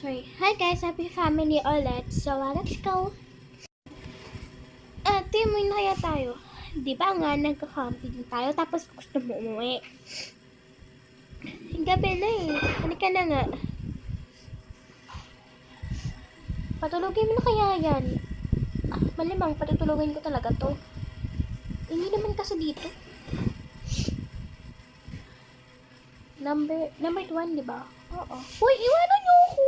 Sorry. Hi guys, happy family ulit. So, let's go. Timoy na kaya tayo. Di ba nga, nagka-camping tayo tapos gusto mo umuwi. Gabi na eh. Halika na nga. Patulogin mo na kaya yan. Malimang, patutulogin ko talaga to. Hindi naman kasi dito. Number 1, di ba? Oo. Uy, iwanan niyo ako!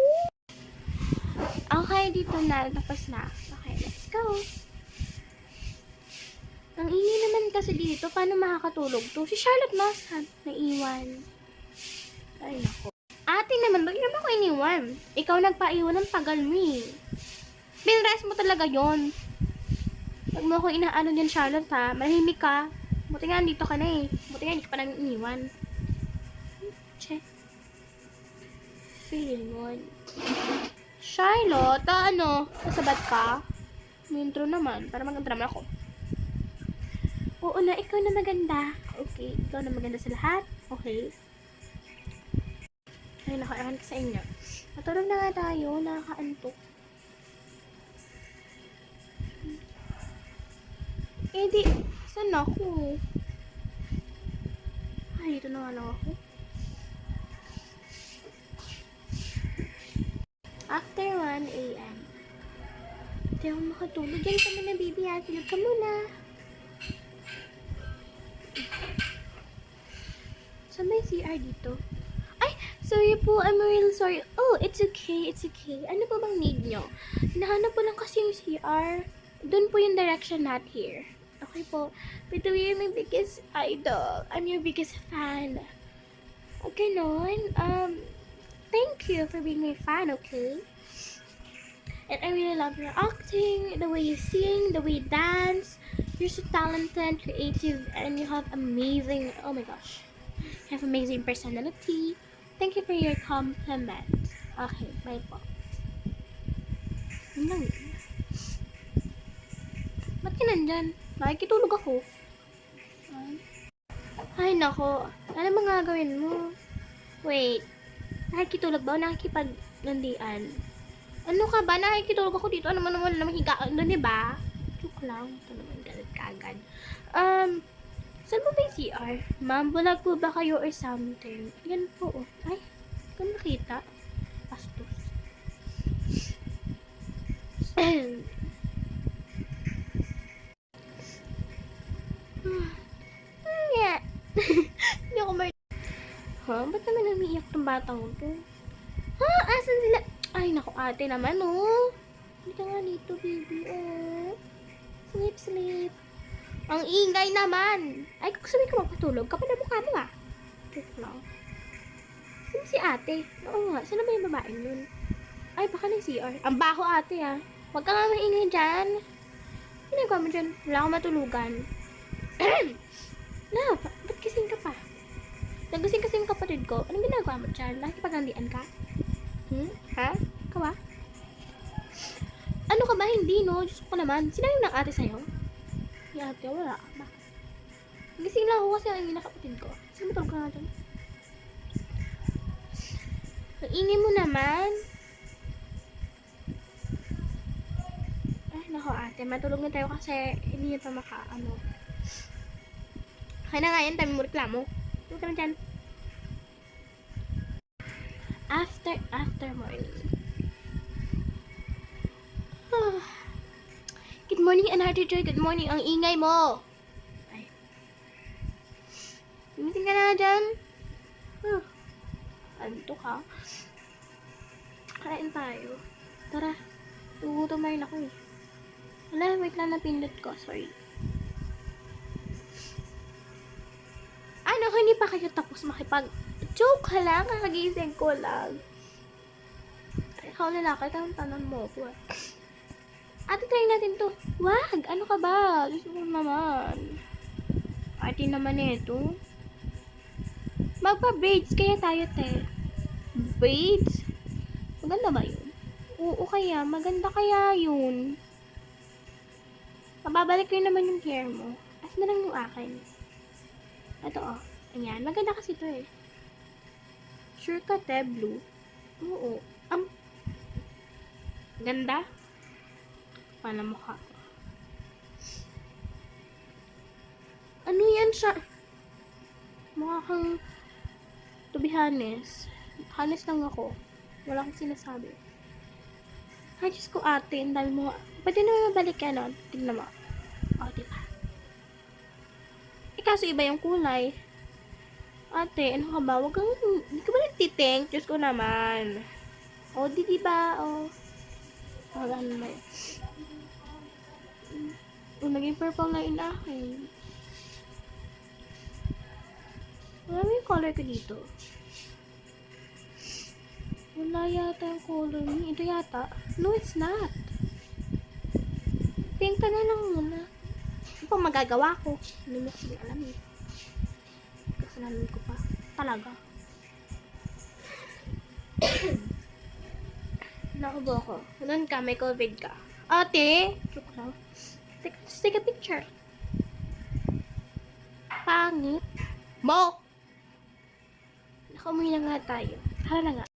Okay, dito na. Tapos na. Okay, let's go. Ang ingay naman kasi dito. Paano makakatulog to? Si Charlotte Nassan. Naiwan. Ay, nako. Ate naman, bakit naman ako iniwan? Ikaw nagpaiwan ng tagal mo eh. Binrest mo talaga yon. Huwag mo ako inaano dyan, Charlotte ha. Manahimik ka. Buti nga, dito ka na eh. Buti nga, hindi ka pa namin iniwan. Check. Feeling mo. Charlotte, nasabat ka? May intro naman, para maganda naman ako. Oo na, ikaw na maganda. Okay, ikaw na maganda sa lahat. Okay. Ay, nakaaan ka sa inyo. Matulog na nga tayo, nakakaantok. Eh di, saan ako? Ay, dito na nga lang ako. After 1 a.m. Hindi ako makatulog. Diyan ka muna, baby ha. Tulog ka muna. Saan ba yung CR dito? Ay, sorry po. I'm really sorry. Oh, it's okay. It's okay. Ano po bang need nyo? Nahanap po lang kasi yung CR. Doon po yung direction, not here. Okay po. But you're my biggest idol. I'm your biggest fan. Ganon. Thank you for being my fan, okay? And I really love your acting, the way you sing, the way you dance. You're so talented, creative, and you have amazing, oh my gosh, you have amazing personality. Thank you for your compliment. Okay, bye po. Yun lang yun. Ba't ka nandyan? Nakikitulog ako. Ay, nako. Ano bang gagawin mo? Wait. Nakikitulog ba o nakikipaglandian? Ano ka ba? Nakikitulog ako dito. Ano man naman higaan doon, diba? Joke lang. Ito naman galit ka agad. Saan mo ba yung CR? Ma'am, bulag po ba kayo or something? Yan po. Ay, kung nakita. Pastos. Hindi ako may... Ba't naman umiiyak tong batang to? Asan sila? Ay, naku ate naman, Hindi ka nga dito, baby, Sleep, sleep. Ang ingay naman. Ay, kung sabi ko magpatulog, kapag na mukha mo, Joke lang. Sino si ate? Oo nga, sino ba yung babaeng nun? Ay, baka na yung CR. Ang baho ate, Huwag ka nga maingay dyan. Ginagawa mo dyan? Wala akong matulugan. No, ba't kising ka pa? Nagising kasi yung kapatid ko. Anong ginagawa mo dyan? Nakikipaglandian ka? Ha? Ikaw ba? Ano ka ba? Hindi, no? Diyos ko naman. Sinabi ng ate sa'yo? Yung ate, wala ka ba? Nagising lang ako kasi ang ingin na kapatid ko. Sige, matulog ka nga dyan. Ang ingin mo naman. Ay, nako ate. Matulog na tayo kasi hindi nyo pa Kaya na nga yan, dami mo reklamo. Tulog ka na dyan. After morning. Good morning, Anarty Joy. Good morning. Ang ingay mo. Ay. Gumising ka na dyan. Anto ka. Kain tayo. Tara. Tugutom na rin ako eh. Wala, wait lang na pindot ko. Sorry. Ano, hindi pa kayo tapos makipag-joke ka lang. Kakagising ko lang. Ikaw lalaki, tanong mo ko. Ate, try natin to. Wag! Ano ka ba? Gusto ko naman. Ate naman ito. Magpa-braids kaya tayo, te. Braids? Maganda ba yun? Oo kaya. Maganda kaya yun. Mababalik ko naman yung hair mo. As na lang yung akin. Ito, Ayan. Maganda kasi ito eh. Sure ka, te. Blue. Oo. Ganda? Paano mukha? Ano yan siya? Mukha kang to be honest. Honest lang ako. Wala akong sinasabi. Ay, Diyos ko ate, ang dami mo. Pwede naman mabalik ka nun. Tingnan mo. O, diba? Eh, kaso iba yung kulay. Ate, ano ka ba? Huwag kang, hindi ka ba nagtitink? Diyos ko naman. O, diba? O. Wala naman. O, naging purple na yun akin. Wala mo yung color ko dito. Wala yata yung color niya. Ito yata. No, it's not. Pink ka na lang muna. Ano pa magagawa ko? Hindi mo kasi alam eh. Kasalanan ko pa. Talaga. Nakubo ko. Doon ka, may COVID ka. Ate! Joke lang. Let's take a picture. Pangit. Mo! Nakauwi na nga tayo. Tara na nga.